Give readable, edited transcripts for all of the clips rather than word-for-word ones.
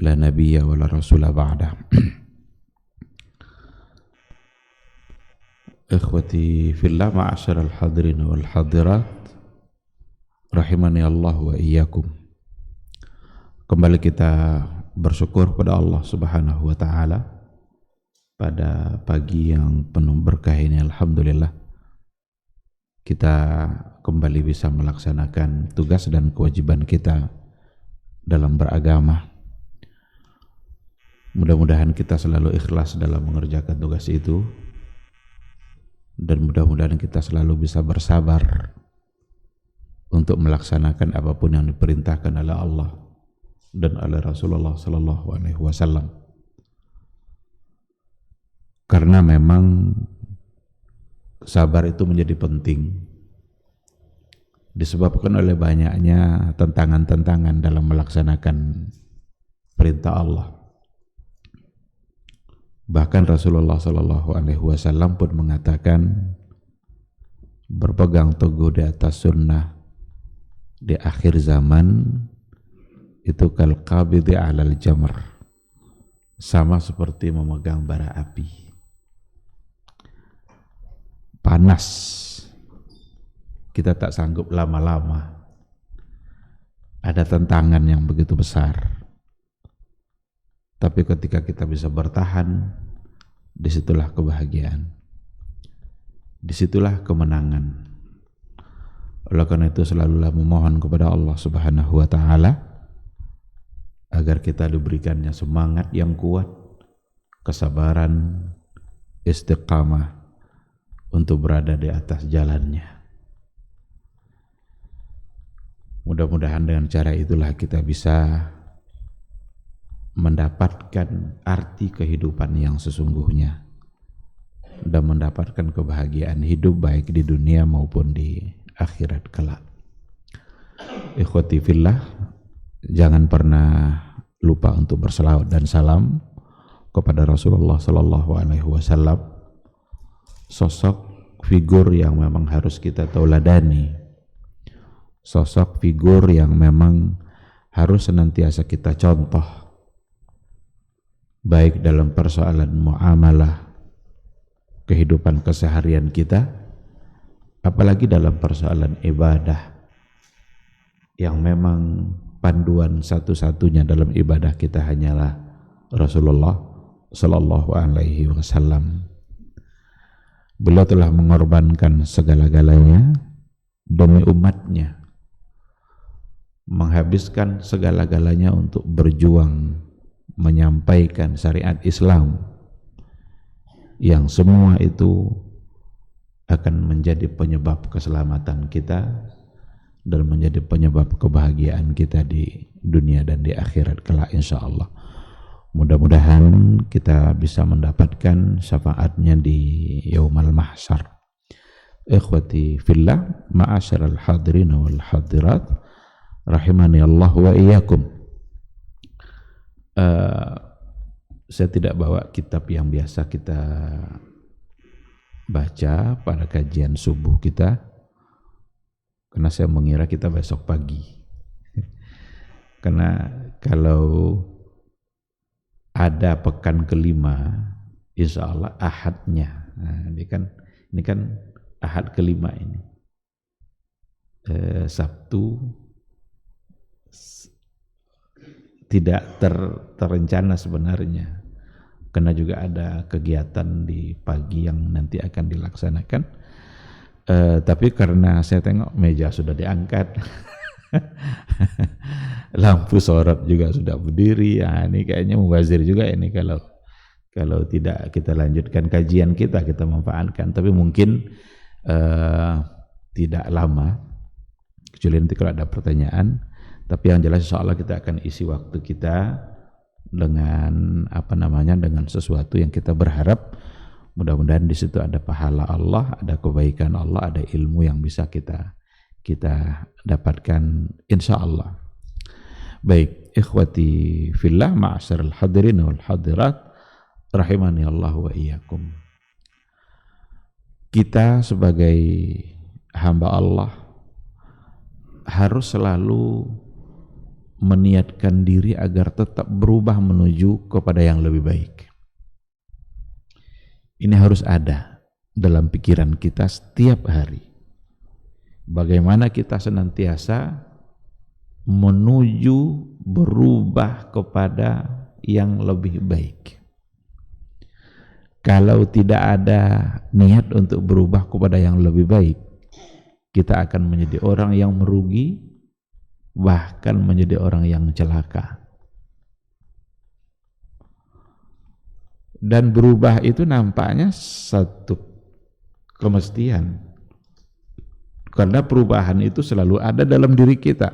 la nabiyya wa la rasula ba'da. Ikhwati fillah, ma'asyiral hadirin wal hadirat, rahimani Allah wa iyyakum. Kembali kita bersyukur pada Allah Subhanahu wa taala pada pagi yang penuh berkah ini. Alhamdulillah kita kembali bisa melaksanakan tugas dan kewajiban kita dalam beragama. Mudah-mudahan kita selalu ikhlas dalam mengerjakan tugas itu, dan mudah-mudahan kita selalu bisa bersabar untuk melaksanakan apapun yang diperintahkan oleh Allah dan oleh Rasulullah sallallahu alaihi wasallam. Karena memang sabar itu menjadi penting disebabkan oleh banyaknya tantangan-tantangan dalam melaksanakan perintah Allah. Bahkan Rasulullah sallallahu alaihi wasallam pun mengatakan, berpegang teguh di atas sunnah di akhir zaman itu kal qabidi 'alal jamr, sama seperti memegang bara api. Panas, kita tak sanggup lama-lama. Ada tantangan yang begitu besar. Tapi ketika kita bisa bertahan, disitulah kebahagiaan, disitulah kemenangan. Oleh karena itu selalulah memohon kepada Allah Subhanahu wa taala agar kita diberikannya semangat yang kuat, kesabaran, istiqamah untuk berada di atas jalannya. Mudah-mudahan dengan cara itulah kita bisa mendapatkan arti kehidupan yang sesungguhnya dan mendapatkan kebahagiaan hidup baik di dunia maupun di akhirat kelak. Ikhwati fillah, jangan pernah lupa untuk berselawat dan salam kepada Rasulullah sallallahu alaihi wasallam, sosok figur yang memang harus kita tauladani, sosok figur yang memang harus senantiasa kita contoh, baik dalam persoalan muamalah kehidupan keseharian kita, apalagi dalam persoalan ibadah yang memang panduan satu-satunya dalam ibadah kita hanyalah Rasulullah sallallahu alaihi wasallam. Beliau telah mengorbankan segala-galanya demi umatnya, menghabiskan segala-galanya untuk berjuang menyampaikan syariat Islam yang semua itu akan menjadi penyebab keselamatan kita dan menjadi penyebab kebahagiaan kita di dunia dan di akhirat kelak insyaallah. Mudah-mudahan kita bisa mendapatkan syafaatnya di yaumal mahsyar. Ikhwati fillah, ma'asyiral hadirin wal hadirat, rahimani Allah wa iyyakum. Saya tidak bawa kitab yang biasa kita baca pada kajian subuh kita, karena saya mengira kita besok pagi. Karena kalau ada pekan kelima, insya Allah ahadnya. Nah, ini kan ahad kelima ini. Sabtu tidak terencana sebenarnya, karena juga ada kegiatan di pagi yang nanti akan dilaksanakan. Tapi karena saya tengok meja sudah diangkat, lampu sorot juga sudah berdiri, ya ini kayaknya mubazir juga ini kalau tidak kita lanjutkan kajian kita manfaatkan. Tapi mungkin tidak lama, kecuali nanti kalau ada pertanyaan. Tapi yang jelas insyaallah kita akan isi waktu kita dengan dengan sesuatu yang kita berharap mudah-mudahan di situ ada pahala Allah, ada kebaikan Allah, ada ilmu yang bisa kita dapatkan insyaallah. Baik, ikhwati fillah, ma'asyiral hadirin wal hadirat, rahimani Allah wa iyyakum. Kita sebagai hamba Allah harus selalu meniatkan diri agar tetap berubah menuju kepada yang lebih baik. Ini harus ada dalam pikiran kita setiap hari. Bagaimana kita senantiasa menuju berubah kepada yang lebih baik. Kalau tidak ada niat untuk berubah kepada yang lebih baik, kita akan menjadi orang yang merugi, bahkan menjadi orang yang celaka. Dan berubah itu nampaknya satu kemestian, karena perubahan itu selalu ada dalam diri kita.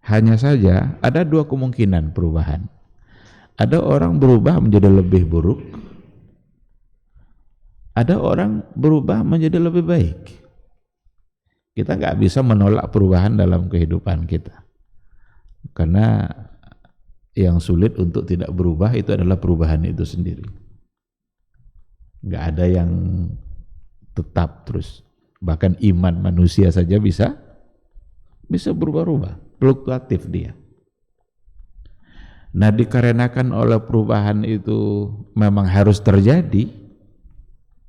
Hanya saja ada dua kemungkinan perubahan. Ada orang berubah menjadi lebih buruk, ada orang berubah menjadi lebih baik. Kita nggak bisa menolak perubahan dalam kehidupan kita, karena yang sulit untuk tidak berubah itu adalah perubahan itu sendiri. Nggak ada yang tetap terus. Bahkan iman manusia saja bisa berubah-ubah, fluktuatif dia. Nah, dikarenakan oleh perubahan itu memang harus terjadi,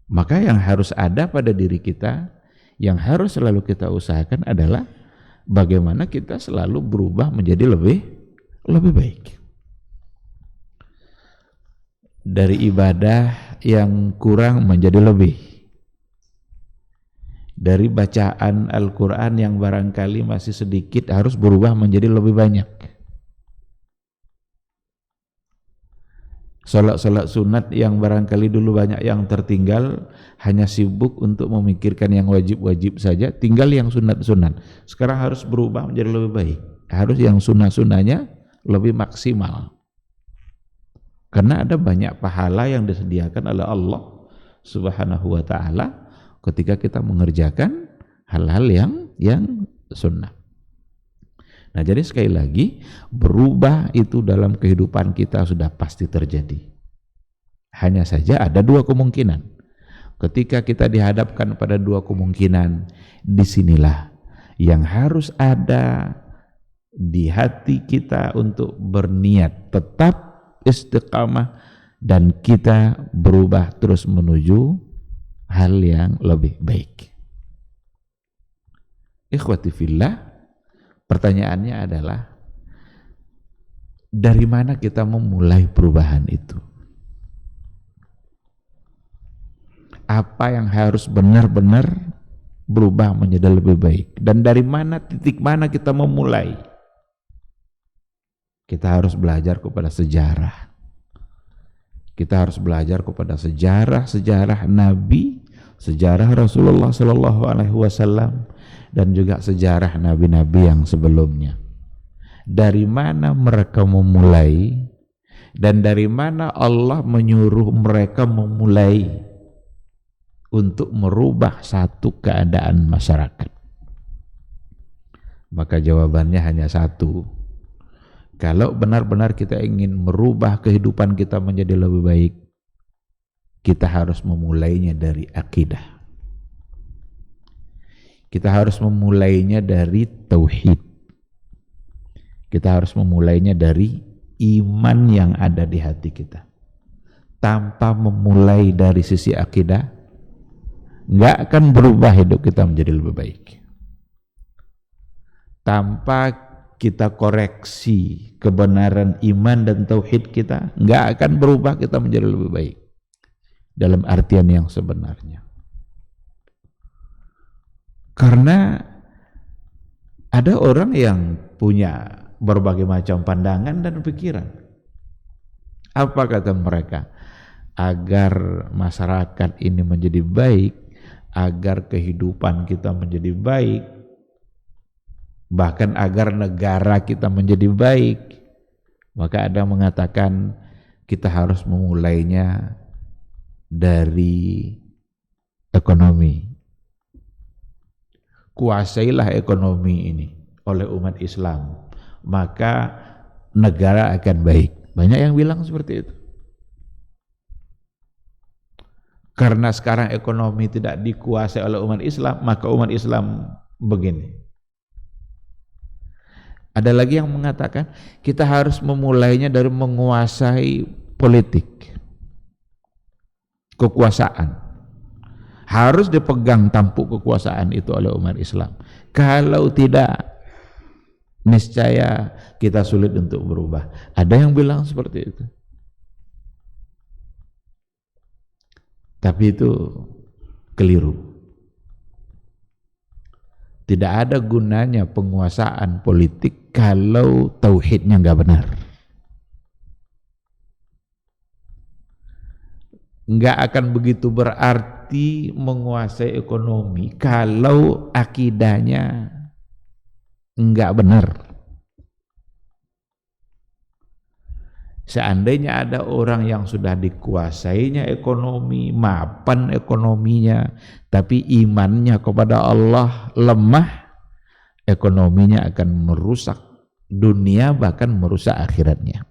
maka yang harus ada pada diri kita, yang harus selalu kita usahakan adalah bagaimana kita selalu berubah menjadi lebih baik. Dari ibadah yang kurang menjadi lebih. Dari bacaan Al-Quran yang barangkali masih sedikit harus berubah menjadi lebih banyak. Salat-salat sunat yang barangkali dulu banyak yang tertinggal, hanya sibuk untuk memikirkan yang wajib-wajib saja, tinggal yang sunat-sunat. Sekarang harus berubah menjadi lebih baik. Harus yang sunat-sunatnya lebih maksimal. Karena ada banyak pahala yang disediakan oleh Allah Subhanahu wa ta'ala ketika kita mengerjakan hal-hal yang sunnah. Nah, jadi sekali lagi, berubah itu dalam kehidupan kita sudah pasti terjadi. Hanya saja ada dua kemungkinan. Ketika kita dihadapkan pada dua kemungkinan, disinilah yang harus ada di hati kita untuk berniat tetap istiqamah dan kita berubah terus menuju hal yang lebih baik. Ikhwati fillah, pertanyaannya adalah dari mana kita memulai perubahan itu? Apa yang harus benar-benar berubah menjadi lebih baik? Dan dari mana, titik mana kita memulai? Kita harus belajar kepada sejarah. Kita harus belajar kepada sejarah Nabi, sejarah Rasulullah Sallallahu Alaihi Wasallam, dan juga sejarah nabi-nabi yang sebelumnya. Dari mana mereka memulai, dan dari mana Allah menyuruh mereka memulai untuk merubah satu keadaan masyarakat? Maka jawabannya hanya satu. Kalau benar-benar kita ingin merubah kehidupan kita menjadi lebih baik, kita harus memulainya dari akidah. Kita harus memulainya dari tauhid. Kita harus memulainya dari iman yang ada di hati kita. Tanpa memulai dari sisi akidah, nggak akan berubah hidup kita menjadi lebih baik. Tanpa kita koreksi kebenaran iman dan tauhid kita, nggak akan berubah kita menjadi lebih baik dalam artian yang sebenarnya. Karena ada orang yang punya berbagai macam pandangan dan pikiran. Apa kata mereka? Agar masyarakat ini menjadi baik, agar kehidupan kita menjadi baik, bahkan agar negara kita menjadi baik, maka ada yang mengatakan kita harus memulainya dari ekonomi. Kuasailah ekonomi ini oleh umat Islam, maka negara akan baik. Banyak yang bilang seperti itu. Karena sekarang ekonomi tidak dikuasai oleh umat Islam, maka umat Islam begini. Ada lagi yang mengatakan kita harus memulainya dari menguasai politik, kekuasaan. Harus dipegang tampuk kekuasaan itu oleh umat Islam. Kalau tidak, niscaya kita sulit untuk berubah. Ada yang bilang seperti itu. Tapi itu keliru. Tidak ada gunanya penguasaan politik kalau tauhidnya nggak benar. Nggak akan begitu berarti menguasai ekonomi kalau akidahnya nggak benar. Seandainya ada orang yang sudah dikuasainya ekonomi, mapan ekonominya, tapi imannya kepada Allah lemah, ekonominya akan merusak dunia, bahkan merusak akhiratnya.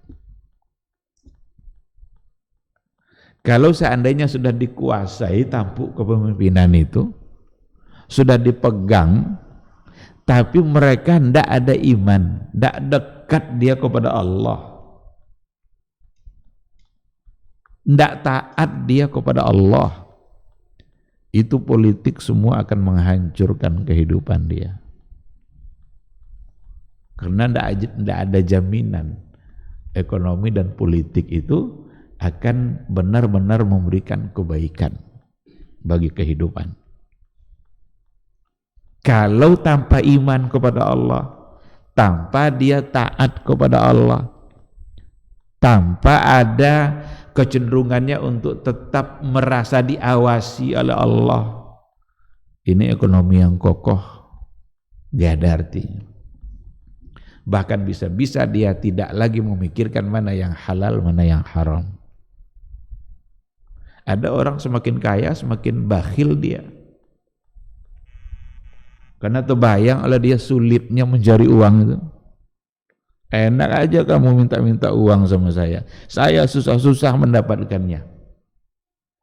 Kalau seandainya sudah dikuasai tampuk kepemimpinan itu, sudah dipegang, tapi mereka tidak ada iman, tidak dekat dia kepada Allah, tidak taat dia kepada Allah, itu politik semua akan menghancurkan kehidupan dia. Karena tidak ada jaminan ekonomi dan politik itu akan benar-benar memberikan kebaikan bagi kehidupan. Kalau tanpa iman kepada Allah, tanpa dia taat kepada Allah, tanpa ada kecenderungannya untuk tetap merasa diawasi oleh Allah, ini ekonomi yang kokoh gak ada artinya. Bahkan bisa-bisa dia tidak lagi memikirkan mana yang halal, mana yang haram. Ada orang semakin kaya semakin bakhil dia, karena terbayang oleh dia sulitnya mencari uang itu. Enak aja kamu minta-minta uang sama saya susah-susah mendapatkannya.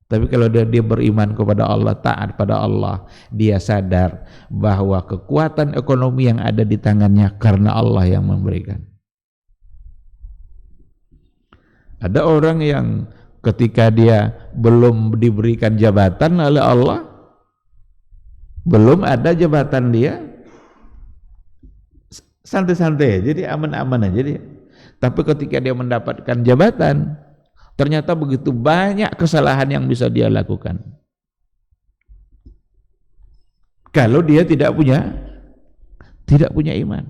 Tapi kalau dia beriman kepada Allah, taat pada Allah, dia sadar bahwa kekuatan ekonomi yang ada di tangannya karena Allah yang memberikan. Ada orang yang ketika dia belum diberikan jabatan oleh Allah, belum ada jabatan dia, santai-santai, jadi aman-aman aja dia. Tapi ketika dia mendapatkan jabatan, ternyata begitu banyak kesalahan yang bisa dia lakukan. Kalau dia tidak punya iman.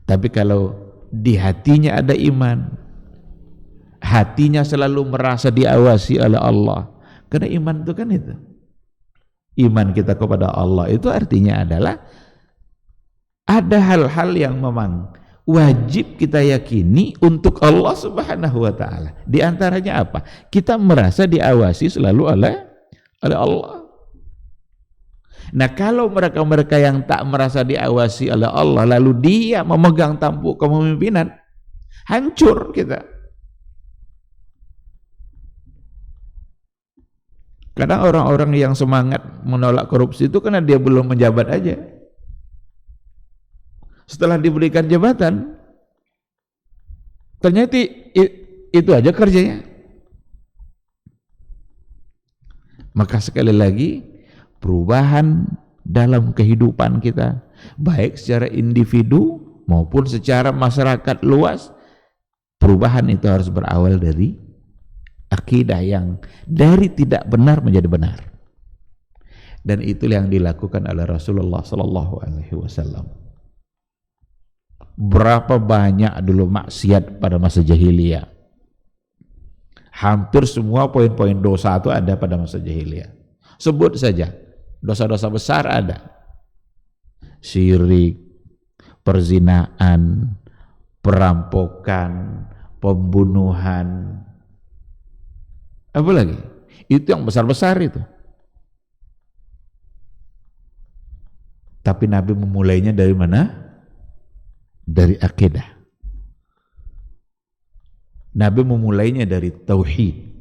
Tapi kalau di hatinya ada iman, hatinya selalu merasa diawasi oleh Allah. Karena iman itu kan itu. Iman kita kepada Allah itu artinya adalah ada hal-hal yang memang wajib kita yakini untuk Allah Subhanahu wa taala. Di antaranya apa? Kita merasa diawasi selalu oleh Allah. Nah, kalau mereka-mereka yang tak merasa diawasi oleh Allah lalu dia memegang tampuk kepemimpinan, hancur kita. Kadang orang-orang yang semangat menolak korupsi itu karena dia belum menjabat aja. Setelah diberikan jabatan, ternyata itu aja kerjanya. Maka sekali lagi, perubahan dalam kehidupan kita, baik secara individu maupun secara masyarakat luas, perubahan itu harus berawal dari akidah yang dari tidak benar menjadi benar. Dan itulah yang dilakukan oleh Rasulullah sallallahu alaihi wasallam. Berapa banyak dulu maksiat pada masa jahiliyah. Hampir semua poin-poin dosa itu ada pada masa jahiliyah. Sebut saja, dosa-dosa besar ada. Syirik, perzinaan, perampokan, pembunuhan, apa lagi? Itu yang besar-besar itu. Tapi Nabi memulainya dari mana? Dari akidah. Nabi memulainya dari tauhid.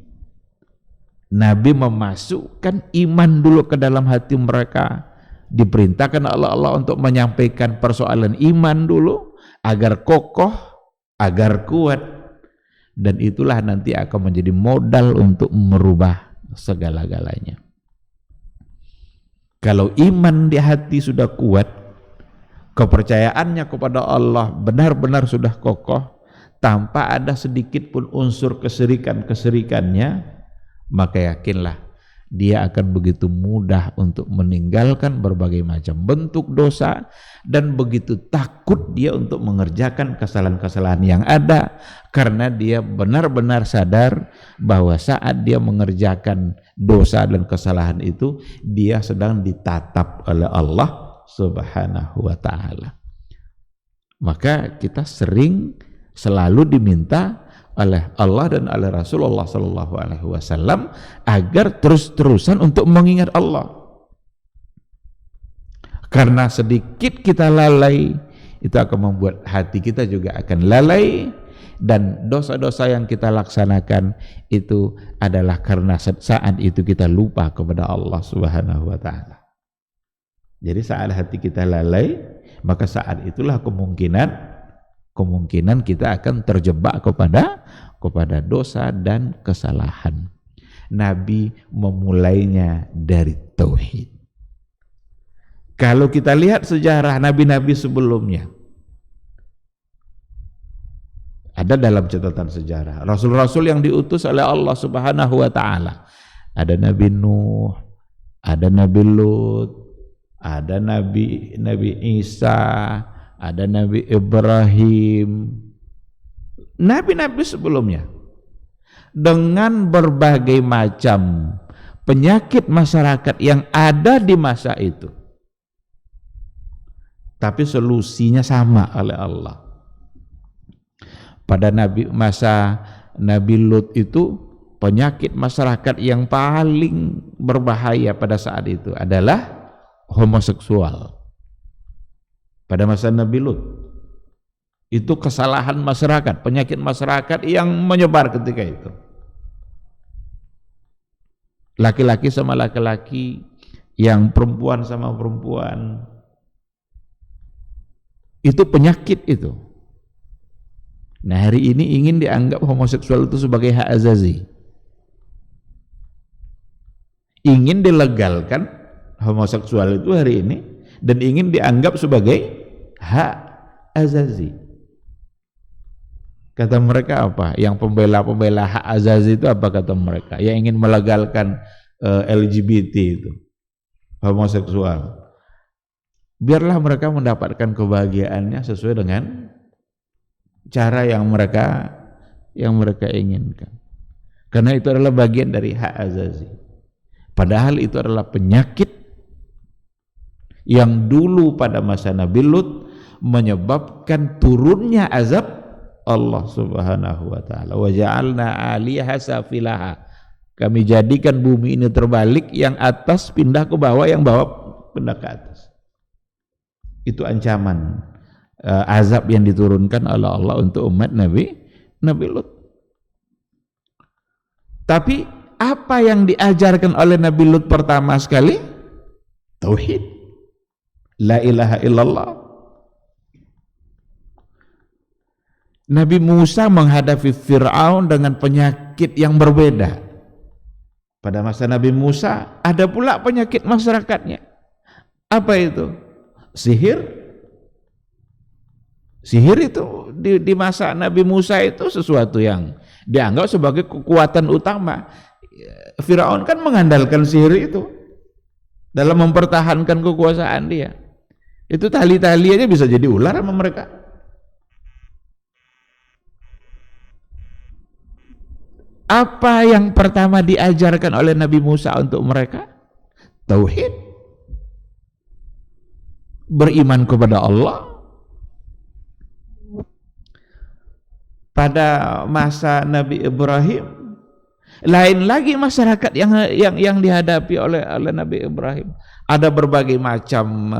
Nabi memasukkan iman dulu ke dalam hati mereka diperintahkan Allah untuk menyampaikan persoalan iman dulu agar kokoh, agar kuat, dan itulah nanti akan menjadi modal untuk merubah segala-galanya. Kalau iman di hati sudah kuat, kepercayaannya kepada Allah benar-benar sudah kokoh, tanpa ada sedikit pun unsur keserikan-keserikannya, maka yakinlah dia akan begitu mudah untuk meninggalkan berbagai macam bentuk dosa, dan begitu takut dia untuk mengerjakan kesalahan-kesalahan yang ada, karena dia benar-benar sadar bahwa saat dia mengerjakan dosa dan kesalahan itu, dia sedang ditatap oleh Allah Subhanahu wa ta'ala. Maka kita selalu diminta oleh Allah dan oleh Rasulullah Sallallahu Alaihi Wasallam agar terus-terusan untuk mengingat Allah, karena sedikit kita lalai itu akan membuat hati kita juga akan lalai, dan dosa-dosa yang kita laksanakan itu adalah karena saat itu kita lupa kepada Allah Subhanahu wa ta'ala. Jadi saat hati kita lalai, maka saat itulah kemungkinan kita akan terjebak kepada dosa dan kesalahan. Nabi memulainya dari tauhid. Kalau kita lihat sejarah nabi-nabi sebelumnya, ada dalam catatan sejarah rasul-rasul yang diutus oleh Allah Subhanahu wa ta'ala. Ada Nabi Nuh, ada Nabi Lut, ada Nabi Isa, ada Nabi Ibrahim, nabi-nabi sebelumnya, dengan berbagai macam penyakit masyarakat yang ada di masa itu, tapi solusinya sama oleh Allah. Pada masa Nabi Lut itu, penyakit masyarakat yang paling berbahaya pada saat itu adalah homoseksual. Pada masa Nabi Lut itu kesalahan masyarakat, penyakit masyarakat yang menyebar ketika itu. Laki-laki sama laki-laki, yang perempuan sama perempuan, itu penyakit itu. Nah, hari ini ingin dianggap homoseksual itu sebagai hak azazi. Ingin dilegalkan homoseksual itu hari ini, dan ingin dianggap sebagai hak azazi. Kata mereka apa? Yang pembela hak azazi itu apa kata mereka? Yang ingin melegalkan LGBT itu, homoseksual. Biarlah mereka mendapatkan kebahagiaannya sesuai dengan cara yang mereka inginkan. Karena itu adalah bagian dari hak azazi. Padahal itu adalah penyakit yang dulu pada masa Nabi Lut menyebabkan turunnya azab Allah Subhanahu wa ta'ala. Wa ja'alna 'aliyaha safilaha. Kami jadikan bumi ini terbalik, yang atas pindah ke bawah, yang bawah pindah ke atas. Itu ancaman azab yang diturunkan oleh Allah untuk umat Nabi Lut. Tapi apa yang diajarkan oleh Nabi Lut pertama sekali? Tauhid, la ilaha illallah. Nabi Musa menghadapi Fir'aun dengan penyakit yang berbeda. Pada masa Nabi Musa ada pula penyakit masyarakatnya. Apa itu? Sihir. Sihir itu di masa Nabi Musa itu sesuatu yang dianggap sebagai kekuatan utama. Firaun kan mengandalkan sihir itu dalam mempertahankan kekuasaan dia. Itu tali-tali aja bisa jadi ular sama mereka. Apa yang pertama diajarkan oleh Nabi Musa untuk mereka? Tauhid. Beriman kepada Allah. Pada masa Nabi Ibrahim, lain lagi masyarakat yang dihadapi oleh Nabi Ibrahim. Ada berbagai macam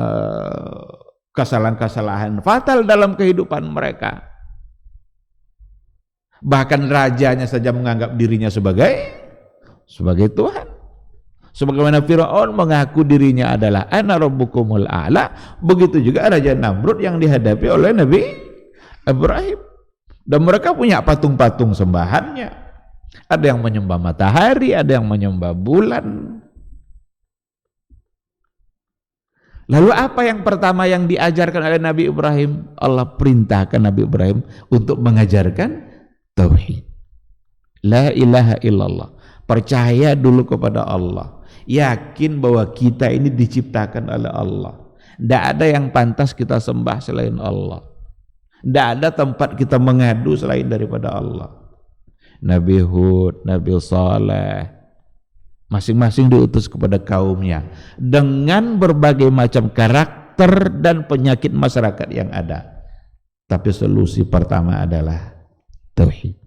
kesalahan-kesalahan fatal dalam kehidupan mereka. Bahkan rajanya saja menganggap dirinya sebagai Tuhan. Sebagaimana Firaun mengaku dirinya adalah ana rabbukumul a'la, begitu juga Raja Namrud yang dihadapi oleh Nabi Ibrahim. Dan mereka punya patung-patung sembahannya. Ada yang menyembah matahari, ada yang menyembah bulan. Lalu apa yang pertama yang diajarkan oleh Nabi Ibrahim? Allah perintahkan Nabi Ibrahim untuk mengajarkan tauhid. La ilaha illallah. Percaya dulu kepada Allah. Yakin bahwa kita ini diciptakan oleh Allah. Tidak ada yang pantas kita sembah selain Allah. Tidak ada tempat kita mengadu selain daripada Allah. Nabi Hud, Nabi Saleh, masing-masing diutus kepada kaumnya dengan berbagai macam karakter dan penyakit masyarakat yang ada. Tapi solusi pertama adalah tauhid.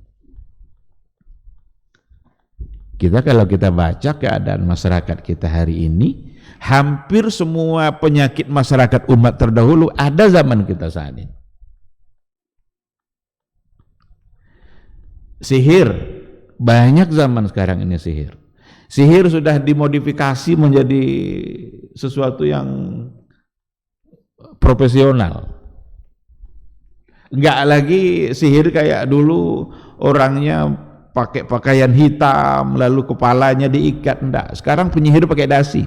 Kalau kita baca keadaan masyarakat kita hari ini, hampir semua penyakit masyarakat umat terdahulu ada zaman kita saat ini. Sihir, banyak zaman sekarang ini sihir. Sihir sudah dimodifikasi menjadi sesuatu yang profesional. Enggak lagi sihir kayak dulu orangnya pakai pakaian hitam lalu kepalanya diikat, enggak. Sekarang penyihir pakai dasi.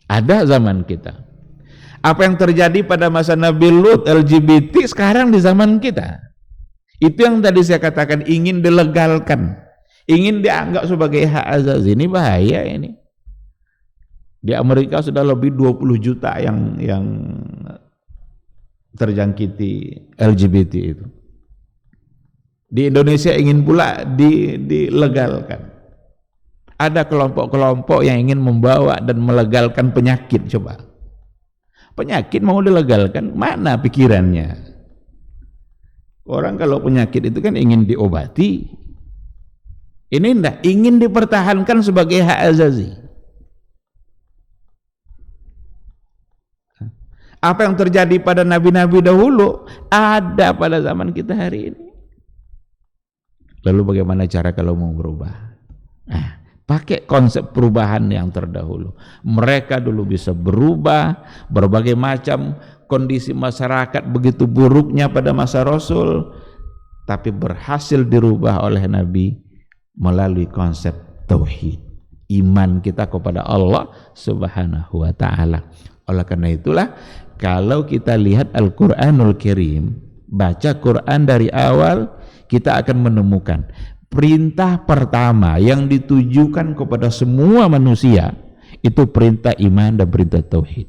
Ada zaman kita. Apa yang terjadi pada masa Nabi Lut, LGBT, sekarang di zaman kita. Itu yang tadi saya katakan, ingin dilegalkan, ingin dianggap sebagai hak asasi. Ini bahaya ini. Di Amerika sudah lebih 20 juta yang terjangkiti LGBT itu. Di Indonesia ingin pula dilegalkan. Ada kelompok-kelompok yang ingin membawa dan melegalkan penyakit. Coba, penyakit mau dilegalkan, mana pikirannya? Orang kalau penyakit itu kan ingin diobati. Ini enggak, ingin dipertahankan sebagai hak asasi. Apa yang terjadi pada nabi-nabi dahulu ada pada zaman kita hari ini. Lalu bagaimana cara kalau mau berubah? Pakai konsep perubahan yang terdahulu. Mereka dulu bisa berubah, berbagai macam kondisi masyarakat begitu buruknya pada masa Rasul, tapi berhasil dirubah oleh Nabi melalui konsep tauhid, iman kita kepada Allah Subhanahu wa taala. Oleh karena itulah, kalau kita lihat Al-Quranul Karim, baca Quran dari awal, kita akan menemukan perintah pertama yang ditujukan kepada semua manusia itu perintah iman dan perintah tauhid.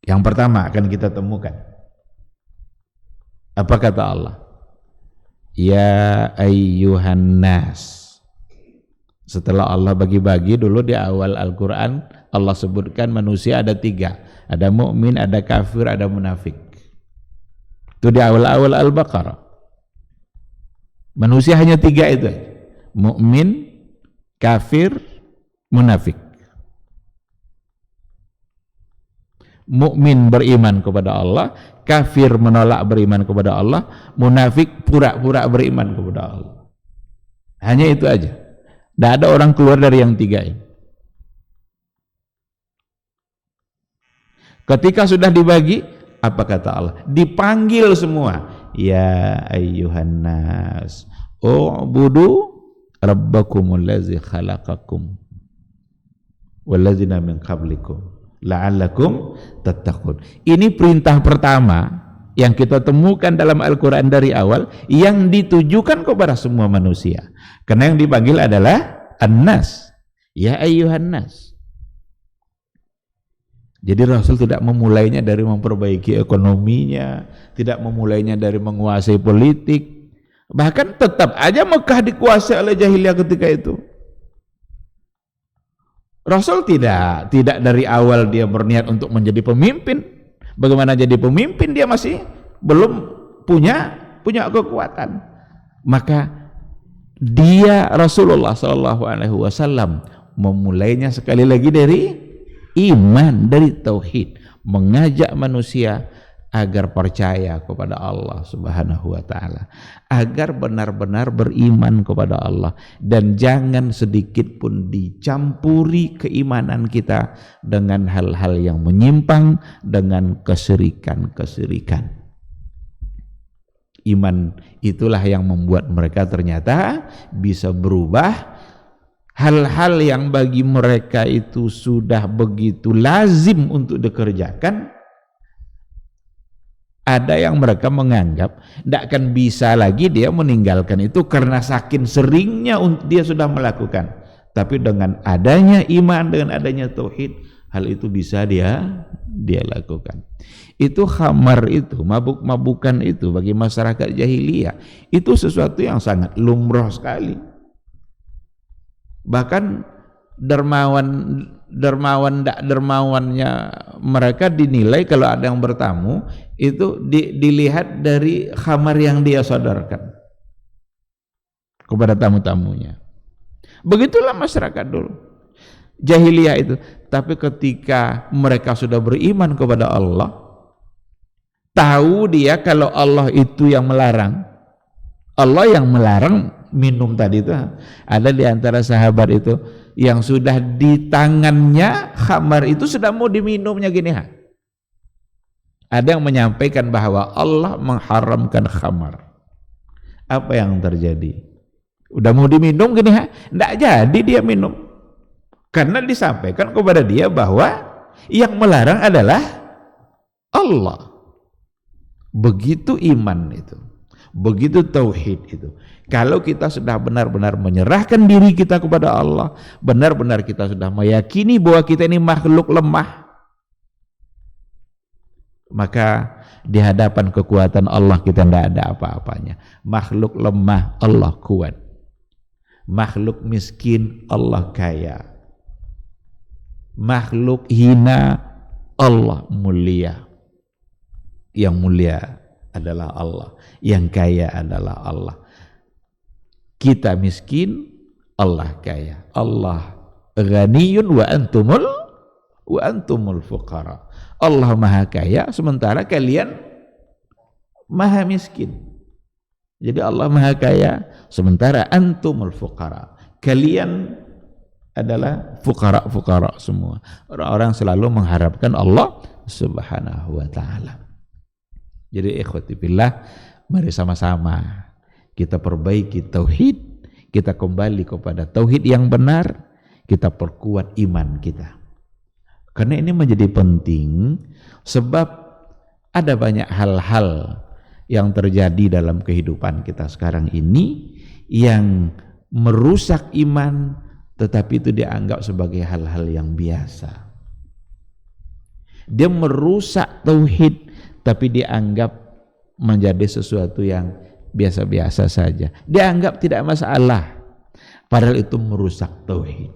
Yang pertama akan kita temukan, apa kata Allah? Ya ayyuhan nas. Setelah Allah bagi-bagi dulu di awal Al-Quran, Allah sebutkan manusia ada 3, ada mukmin, ada kafir, ada munafik. Itu di awal-awal Al-Baqarah. Manusia hanya 3 itu, mukmin, kafir, munafik. Mukmin beriman kepada Allah, kafir menolak beriman kepada Allah, munafik pura-pura beriman kepada Allah. Hanya itu aja. Tidak ada orang keluar dari yang 3 ini. Ketika sudah dibagi, apa kata Allah? Dipanggil semua. Ya ayyuhan nas, u'budu rabbakumul ladzi khalaqakum walladzina min qablikum la'allakum tattaqun. Ini perintah pertama yang kita temukan dalam Al-Quran dari awal, yang ditujukan kepada semua manusia. Karena yang dipanggil adalah An-Nas. Ya ayyuhan nas. Jadi Rasul tidak memulainya dari memperbaiki ekonominya, tidak memulainya dari menguasai politik. Bahkan tetap aja Mekah dikuasai oleh jahiliyah ketika itu. Rasul tidak dari awal dia berniat untuk menjadi pemimpin. Bagaimana jadi pemimpin, dia masih belum punya kekuatan. Maka dia Rasulullah SAW memulainya sekali lagi dari iman, dari tauhid, mengajak manusia agar percaya kepada Allah Subhanahu wa taala, agar benar-benar beriman kepada Allah, dan jangan sedikit pun dicampuri keimanan kita dengan hal-hal yang menyimpang, dengan kesyirikan-kesyirikan. Iman itulah yang membuat mereka ternyata bisa berubah. Hal-hal yang bagi mereka itu sudah begitu lazim untuk dikerjakan, ada yang mereka menganggap tidak akan bisa lagi dia meninggalkan itu karena saking seringnya dia sudah melakukan. Tapi dengan adanya iman, dengan adanya tauhid, hal itu bisa dia lakukan. Itu khamar itu, mabuk-mabukan itu bagi masyarakat jahiliyah itu sesuatu yang sangat lumrah sekali. Bahkan dermawannya mereka dinilai kalau ada yang bertamu itu dilihat dari khamar yang dia sodorkan kepada tamu-tamunya. Begitulah masyarakat dulu jahiliyah itu. Tapi ketika mereka sudah beriman kepada Allah, tahu dia kalau Allah itu yang melarang, Allah yang melarang minum tadi itu. Ada di antara sahabat itu yang sudah di tangannya khamar itu sudah mau diminumnya gini. Ada yang menyampaikan bahwa Allah mengharamkan khamar. Apa yang terjadi? Udah mau diminum gini, enggak jadi dia minum. Karena disampaikan kepada dia bahwa yang melarang adalah Allah. Begitu iman itu, begitu tauhid itu. Kalau kita sudah benar-benar menyerahkan diri kita kepada Allah, benar-benar kita sudah meyakini bahwa kita ini makhluk lemah, maka di hadapan kekuatan Allah kita tidak ada apa-apanya. Makhluk lemah, Allah kuat. Makhluk miskin, Allah kaya. Makhluk hina, Allah mulia. Yang mulia adalah Allah, yang kaya adalah Allah. Kita miskin, Allah kaya. Allah ghaniyun wa antumul fuqara. Allah maha kaya sementara kalian maha miskin. Jadi Allah maha kaya sementara antumul fuqara. Kalian adalah fuqara semua. Orang-orang selalu mengharapkan Allah Subhanahu wa taala. Jadi ikhwati billah, mari sama-sama kita perbaiki tauhid, kita kembali kepada tauhid yang benar, kita perkuat iman kita. Karena ini menjadi penting sebab ada banyak hal-hal yang terjadi dalam kehidupan kita sekarang ini yang merusak iman, tetapi itu dianggap sebagai hal-hal yang biasa. Dia merusak tauhid, tapi dianggap menjadi sesuatu yang biasa-biasa saja. Dianggap tidak masalah, padahal itu merusak tauhid.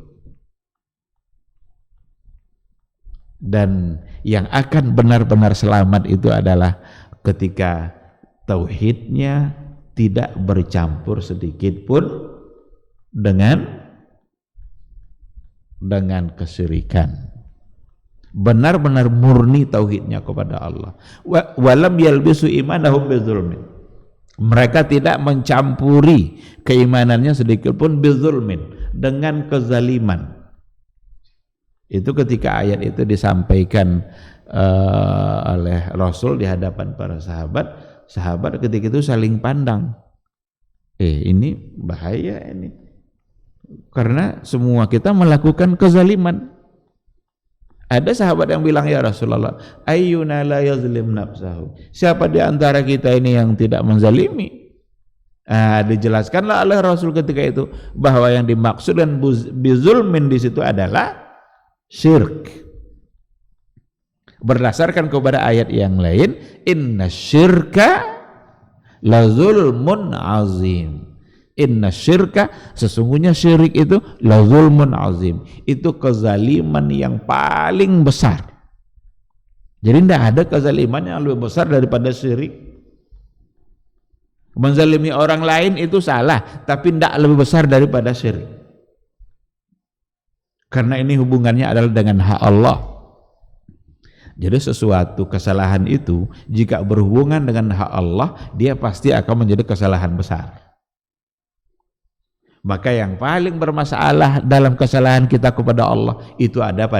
Dan yang akan benar-benar selamat itu adalah ketika tauhidnya tidak bercampur sedikit pun dengan kesyirikan. Benar-benar murni tauhidnya kepada Allah. Walam yalbisu imanahum bizulmin. Mereka tidak mencampuri keimanannya sedikit pun bizulmin, dengan kezaliman. Itu ketika ayat itu disampaikan oleh Rasul di hadapan para sahabat ketika itu saling pandang. Ini bahaya ini. Karena semua kita melakukan kezaliman. Ada sahabat yang bilang, ya Rasulullah, ayyuna la yazlim nafsahu. Siapa di antara kita ini yang tidak menzalimi? Dijelaskanlah oleh Rasul ketika itu bahwa yang dimaksud dan bizulmin di situ adalah syirk. Berdasarkan kepada ayat yang lain, inna syirka la zulmun azim. Inna syirka, sesungguhnya syirik itu la zulmun azim, itu kezaliman yang paling besar. Jadi tidak ada kezaliman yang lebih besar daripada syirik. Menzalimi orang lain itu salah, tapi tidak lebih besar daripada syirik. Karena ini hubungannya adalah dengan hak Allah. Jadi sesuatu kesalahan itu jika berhubungan dengan hak Allah, dia pasti akan menjadi kesalahan besar. Maka yang paling bermasalah dalam kesalahan kita kepada Allah itu ada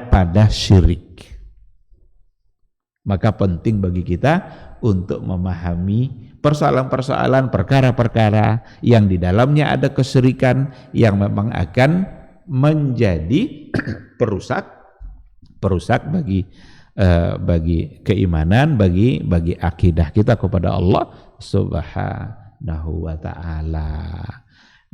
pada syirik. Maka penting bagi kita untuk memahami persoalan-persoalan, perkara-perkara yang di dalamnya ada kesyirikan yang memang akan menjadi perusak bagi keimanan, bagi akidah kita kepada Allah Subhanahu wa ta'ala.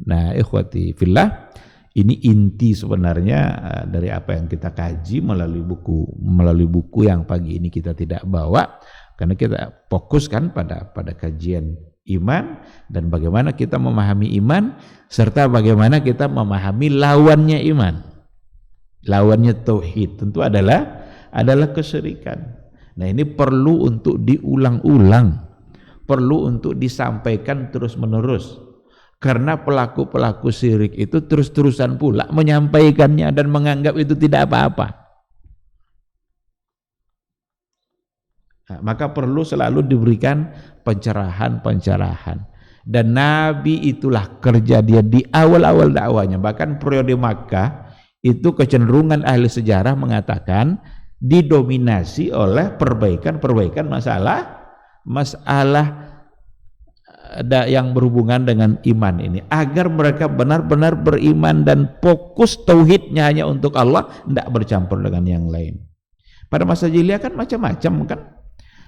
Nah, ikhwati fillah, ini inti sebenarnya dari apa yang kita kaji melalui buku yang pagi ini kita tidak bawa, karena kita fokuskan pada kajian iman dan bagaimana kita memahami iman serta bagaimana kita memahami lawannya iman. Lawannya tauhid tentu adalah kesyirikan. Nah, ini perlu untuk diulang-ulang, perlu untuk disampaikan terus-menerus, karena pelaku-pelaku syirik itu terus-terusan pula menyampaikannya dan menganggap itu tidak apa-apa. Nah, maka perlu selalu diberikan pencerahan. Dan Nabi itulah kerja dia di awal-awal dakwanya. Bahkan periode Makkah itu kecenderungan ahli sejarah mengatakan didominasi oleh perbaikan masalah yang berhubungan dengan iman ini, agar mereka benar-benar beriman dan fokus tauhidnya hanya untuk Allah, tidak bercampur dengan yang lain. Pada masa jahiliyah kan macam-macam kan.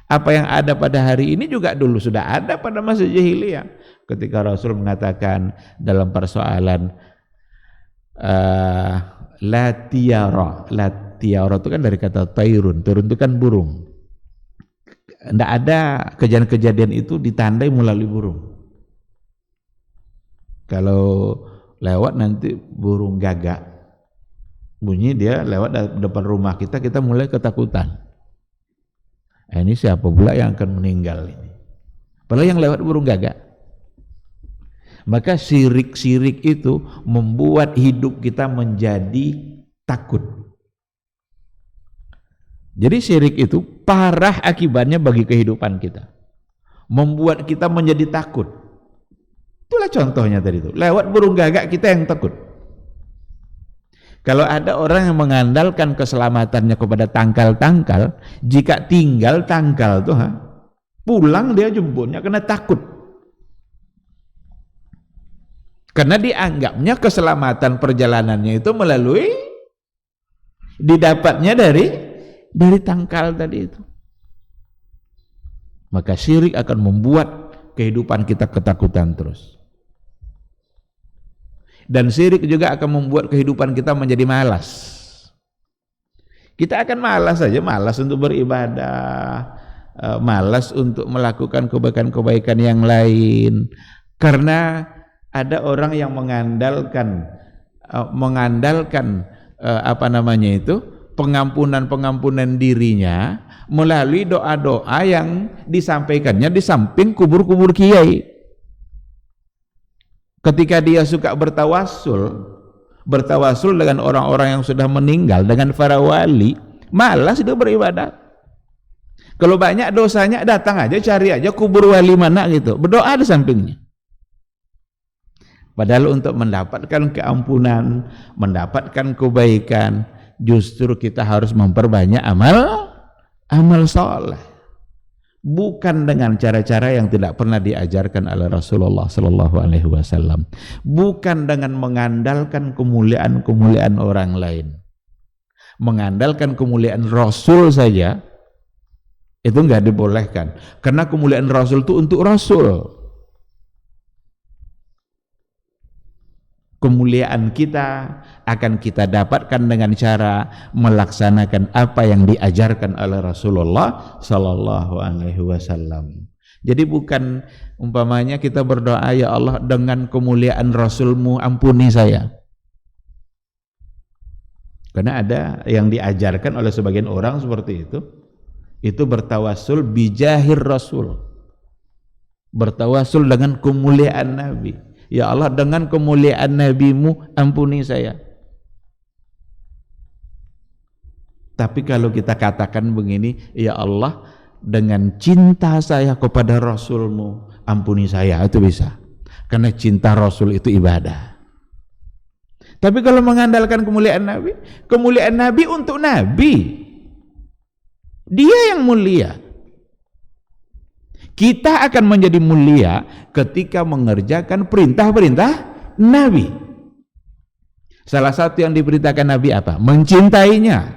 Apa yang ada pada hari ini juga dulu sudah ada pada masa jahiliyah. Ketika Rasul mengatakan dalam persoalan la tiyara itu kan dari kata tairun itu kan burung. Tidak ada kejadian-kejadian itu ditandai melalui burung. Kalau lewat nanti burung gagak bunyi, dia lewat depan rumah kita mulai ketakutan. Ini siapa pula yang akan meninggal ini? Padahal yang lewat burung gagak. Maka syirik itu membuat hidup kita menjadi takut. Jadi syirik itu parah akibatnya bagi kehidupan kita, membuat kita menjadi takut. Itulah contohnya tadi itu, lewat burung gagak kita yang takut. Kalau ada orang yang mengandalkan keselamatannya kepada tangkal-tangkal, jika tinggal tangkal tuh pulang dia jemputnya karena takut. Karena dianggapnya keselamatan perjalanannya itu melalui didapatnya dari tangkal tadi itu. Maka syirik akan membuat kehidupan kita ketakutan terus. Dan syirik juga akan membuat kehidupan kita menjadi malas. Kita akan malas saja, malas untuk beribadah, malas untuk melakukan kebaikan-kebaikan yang lain. Karena ada orang yang mengandalkan pengampunan dirinya melalui doa-doa yang disampaikannya di samping kubur-kubur kiai. Ketika dia suka bertawasul dengan orang-orang yang sudah meninggal, dengan para wali, malas dia beribadah. Kalau banyak dosanya, datang aja, cari aja kubur wali mana gitu, berdoa di sampingnya. Padahal untuk mendapatkan keampunan, mendapatkan kebaikan, justru kita harus memperbanyak amal saleh. Bukan dengan cara-cara yang tidak pernah diajarkan oleh Rasulullah sallallahu alaihi wasallam. Bukan dengan mengandalkan kemuliaan orang lain. Mengandalkan kemuliaan Rasul saja itu enggak dibolehkan. Karena kemuliaan Rasul itu untuk Rasul. Kemuliaan kita akan kita dapatkan dengan cara melaksanakan apa yang diajarkan oleh Rasulullah sallallahu alaihi wasallam. Jadi bukan umpamanya kita berdoa, ya Allah dengan kemuliaan Rasulmu ampuni saya. Karena ada yang diajarkan oleh sebagian orang seperti itu. Itu bertawasul bijahir Rasul. Bertawasul dengan kemuliaan Nabi. Ya Allah dengan kemuliaan Nabi-Mu ampuni saya. Tapi kalau kita katakan begini, ya Allah, dengan cinta saya kepada Rasulmu, ampuni saya, itu bisa. Karena cinta Rasul itu ibadah. Tapi kalau mengandalkan kemuliaan Nabi untuk Nabi. Dia yang mulia. Kita akan menjadi mulia ketika mengerjakan perintah-perintah Nabi. Salah satu yang diperintahkan Nabi apa? Mencintainya.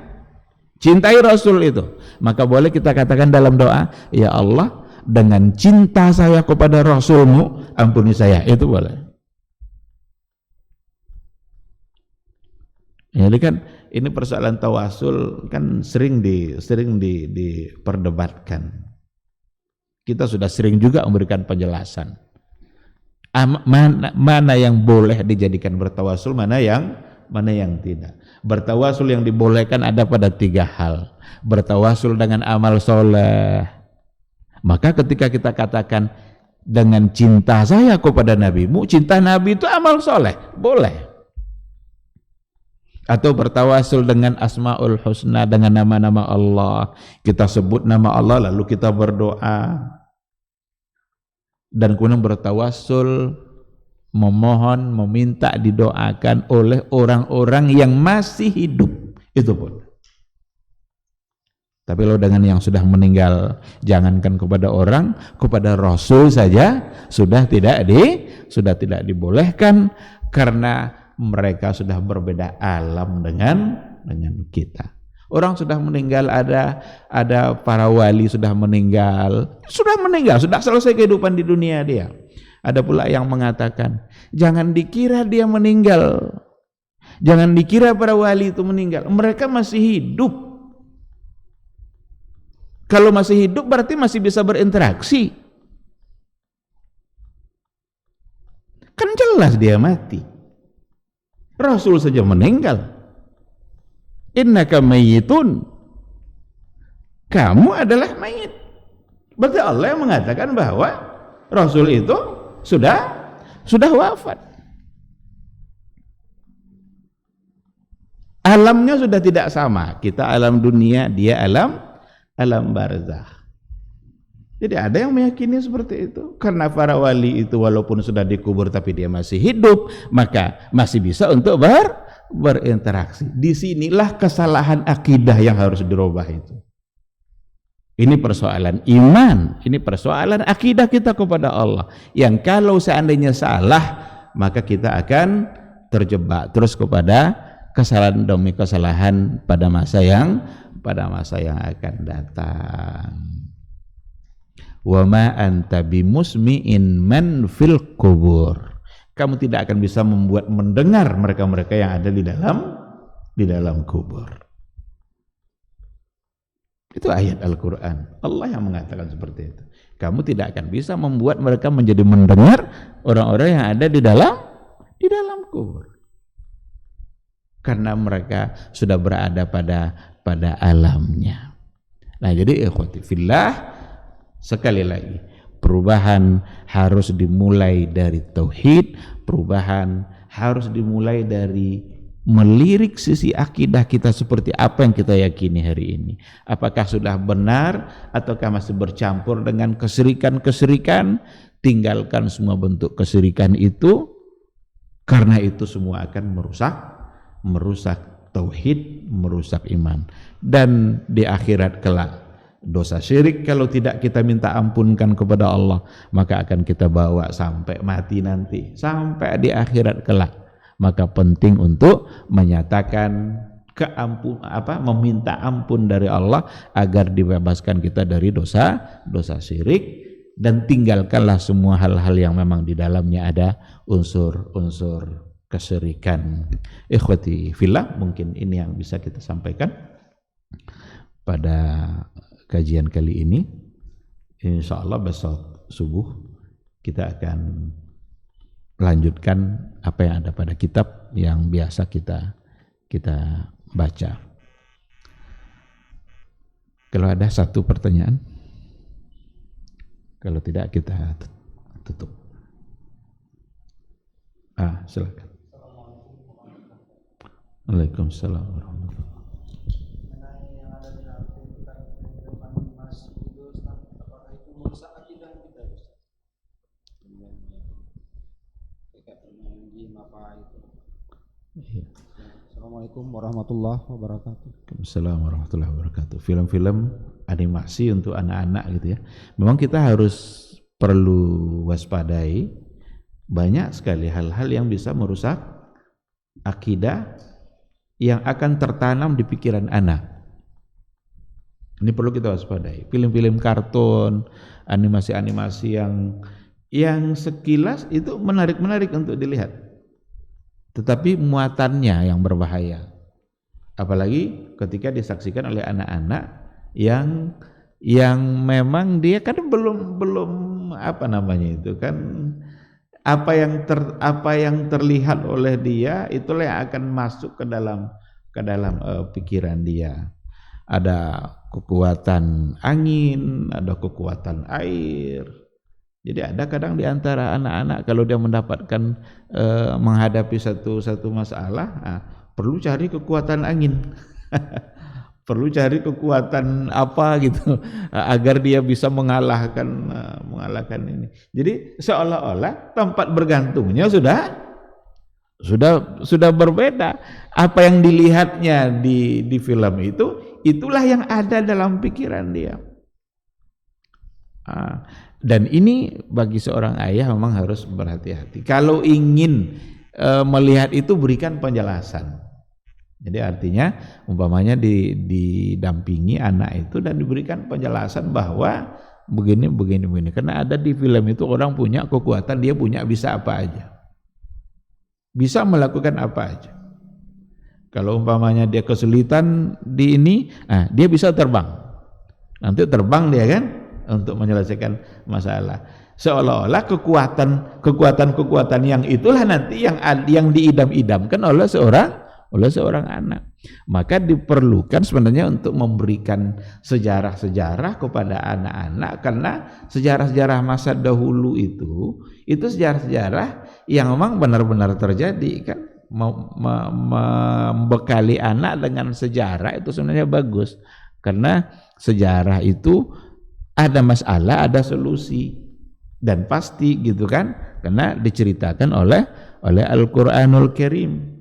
Cintai Rasul itu. Maka boleh kita katakan dalam doa, ya Allah, dengan cinta saya kepada Rasulmu, ampuni saya. Itu boleh. Jadi kan ini persoalan tawasul kan sering diperdebatkan. Kita sudah sering juga memberikan penjelasan. Mana yang boleh dijadikan bertawasul, mana yang tidak. Bertawasul yang dibolehkan ada pada 3 hal. Bertawasul dengan amal soleh. Maka ketika kita katakan dengan cinta saya kepada Nabimu, cinta Nabi itu amal soleh, boleh. Atau bertawasul dengan asmaul husna, dengan nama-nama Allah. Kita sebut nama Allah lalu kita berdoa. Dan kemudian bertawasul, memohon, meminta didoakan oleh orang-orang yang masih hidup. Itu pun. Tapi kalau dengan yang sudah meninggal, jangankan kepada orang, kepada Rasul saja sudah tidak dibolehkan, karena mereka sudah berbeda alam dengan kita. Orang sudah meninggal, ada para wali sudah meninggal, sudah selesai kehidupan di dunia dia. Ada pula yang mengatakan, jangan dikira dia meninggal, jangan dikira para wali itu meninggal, mereka masih hidup. Kalau masih hidup berarti masih bisa berinteraksi. Kan jelas dia mati. Rasul saja meninggal. Innaka mayyitun, kamu adalah mayit. Berarti Allah yang mengatakan bahwa Rasul itu sudah wafat. Alamnya sudah tidak sama. Kita alam dunia, dia alam barzakh. Jadi ada yang meyakini seperti itu. Karena para wali itu walaupun sudah dikubur tapi dia masih hidup, maka masih bisa untuk berinteraksi. Disinilah kesalahan akidah yang harus dirubah itu. Ini persoalan iman, ini persoalan akidah kita kepada Allah. Yang kalau seandainya salah, maka kita akan terjebak terus kepada kesalahan demi kesalahan pada masa yang akan datang. Wa ma anta bimusmi'in man fil qubur. Kamu tidak akan bisa membuat mendengar mereka-mereka yang ada di dalam kubur. Itu ayat Al-Quran. Allah yang mengatakan seperti itu. Kamu tidak akan bisa membuat mereka menjadi mendengar orang-orang yang ada di dalam kubur. Karena mereka sudah berada pada alamnya. Nah, jadi ikhwati fillah, sekali lagi, perubahan harus dimulai dari tauhid, perubahan harus dimulai dari melirik sisi akidah kita seperti apa yang kita yakini hari ini. Apakah sudah benar ataukah masih bercampur dengan kesirikan-kesirikan? Tinggalkan semua bentuk kesirikan itu, karena itu semua akan merusak tauhid, merusak iman. Dan di akhirat kelak, dosa syirik kalau tidak kita minta ampunkan kepada Allah, maka akan kita bawa sampai mati nanti, sampai di akhirat kelak. Maka penting untuk menyatakan meminta ampun dari Allah agar dibebaskan kita dari dosa syirik, dan tinggalkanlah semua hal-hal yang memang di dalamnya ada unsur-unsur kesyirikan. Ikhwati fillah, mungkin ini yang bisa kita sampaikan pada kajian kali ini. Insyaallah besok subuh kita akan lanjutkan apa yang ada pada kitab yang biasa kita baca. Kalau ada satu pertanyaan, kalau tidak kita tutup. Silakan. Waalaikumsalam warahmatullahi wabarakatuh. Assalamualaikum warahmatullahi wabarakatuh. Assalamualaikum warahmatullahi wabarakatuh. Film-film animasi untuk anak-anak gitu ya. Memang kita harus perlu waspadai banyak sekali hal-hal yang bisa merusak akidah yang akan tertanam di pikiran anak. Ini perlu kita waspadai. Film-film kartun, animasi-animasi yang sekilas itu menarik-menarik untuk dilihat. Tetapi muatannya yang berbahaya. Apalagi ketika disaksikan oleh anak-anak yang memang dia kan belum apa namanya itu kan apa yang terlihat oleh dia itulah yang akan masuk ke dalam pikiran dia. Ada kekuatan angin, ada kekuatan air. Jadi ada kadang di antara anak-anak kalau dia mendapatkan menghadapi satu masalah, perlu cari kekuatan angin. Perlu cari kekuatan apa gitu agar dia bisa mengalahkan ini. Jadi seolah-olah tempat bergantungnya sudah berbeda. Apa yang dilihatnya di film itulah yang ada dalam pikiran dia. Dan ini bagi seorang ayah memang harus berhati-hati. Kalau ingin melihat itu berikan penjelasan. Jadi artinya umpamanya didampingi anak itu dan diberikan penjelasan bahwa begini. Karena ada di film itu orang punya kekuatan, dia punya bisa apa aja. Bisa melakukan apa aja. Kalau umpamanya dia kesulitan di ini, dia bisa terbang. Nanti terbang dia kan untuk menyelesaikan masalah. Seolah-olah kekuatan yang itulah nanti yang diidam-idamkan oleh seorang anak. Maka diperlukan sebenarnya untuk memberikan sejarah-sejarah kepada anak-anak, karena sejarah-sejarah masa dahulu itu sejarah-sejarah yang memang benar-benar terjadi kan. Membekali anak dengan sejarah itu sebenarnya bagus, karena sejarah itu ada masalah, ada solusi dan pasti gitu kan, karena diceritakan oleh Al-Qur'anul Karim.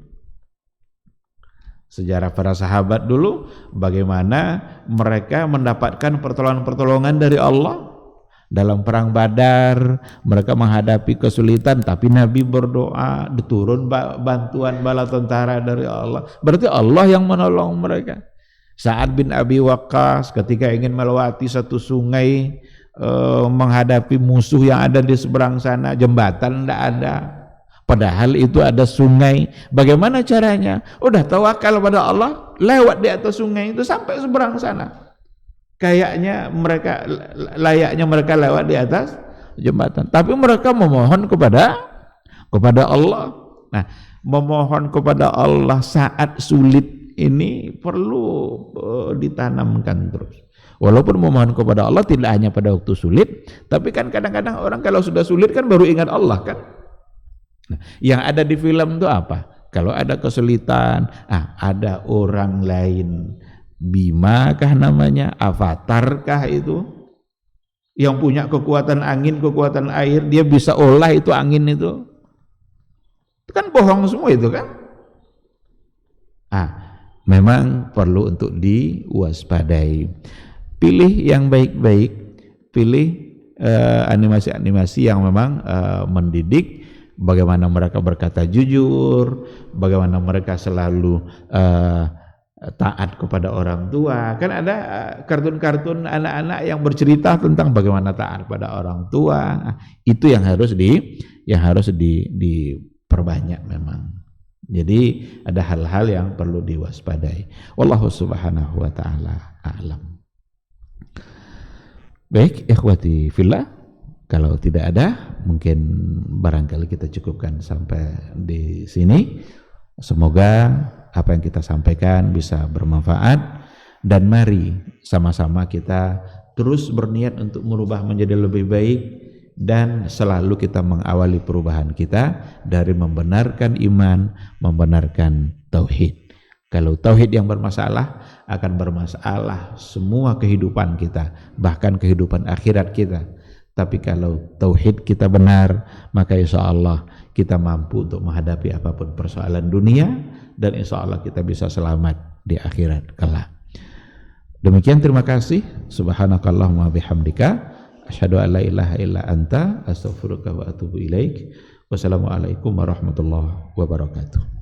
Sejarah para sahabat dulu bagaimana mereka mendapatkan pertolongan dari Allah dalam perang Badar. Mereka menghadapi kesulitan tapi Nabi berdoa, diturun bantuan bala tentara dari Allah. Berarti Allah yang menolong mereka. Sa'ad bin Abi Waqqas ketika ingin melewati satu sungai menghadapi musuh yang ada di seberang sana, jembatan tidak ada, padahal itu ada sungai. Bagaimana caranya? Udah tawakal pada Allah, lewat di atas sungai itu sampai seberang sana. Layaknya mereka lewat di atas jembatan, tapi mereka memohon kepada Allah. Nah, memohon kepada Allah saat sulit ini perlu ditanamkan terus. Walaupun memohon kepada Allah tidak hanya pada waktu sulit, tapi kan kadang-kadang orang kalau sudah sulit kan baru ingat Allah kan. Nah, yang ada di film itu apa? Kalau ada kesulitan, ada orang lain, Bima kah namanya, Avatar kah itu, yang punya kekuatan angin, kekuatan air, dia bisa olah itu angin itu kan bohong semua itu kan. Memang perlu untuk diwaspadai. Pilih yang baik-baik, pilih animasi-animasi yang memang mendidik, bagaimana mereka berkata jujur, bagaimana mereka selalu taat kepada orang tua. Kan ada kartun-kartun anak-anak yang bercerita tentang bagaimana taat pada orang tua. Itu yang harus diperbanyak memang. Jadi ada hal-hal yang perlu diwaspadai. Wallahu subhanahu wa ta'ala a'lam. Baik, ikhwati fillah, kalau tidak ada mungkin barangkali kita cukupkan sampai di sini. Semoga apa yang kita sampaikan bisa bermanfaat, dan mari sama-sama kita terus berniat untuk merubah menjadi lebih baik, dan selalu kita mengawali perubahan kita dari membenarkan iman, membenarkan tauhid. Kalau tauhid yang bermasalah, akan bermasalah semua kehidupan kita, bahkan kehidupan akhirat kita. Tapi kalau tauhid kita benar, maka insya Allah kita mampu untuk menghadapi apapun persoalan dunia, dan insya Allah kita bisa selamat di akhirat kelak. Demikian, terima kasih. Subhanakallahumma bihamdika asyhadu an la ilaha illa anta astaghfiruka wa atubu ilaik. Wassalamualaikum warahmatullahi wabarakatuh.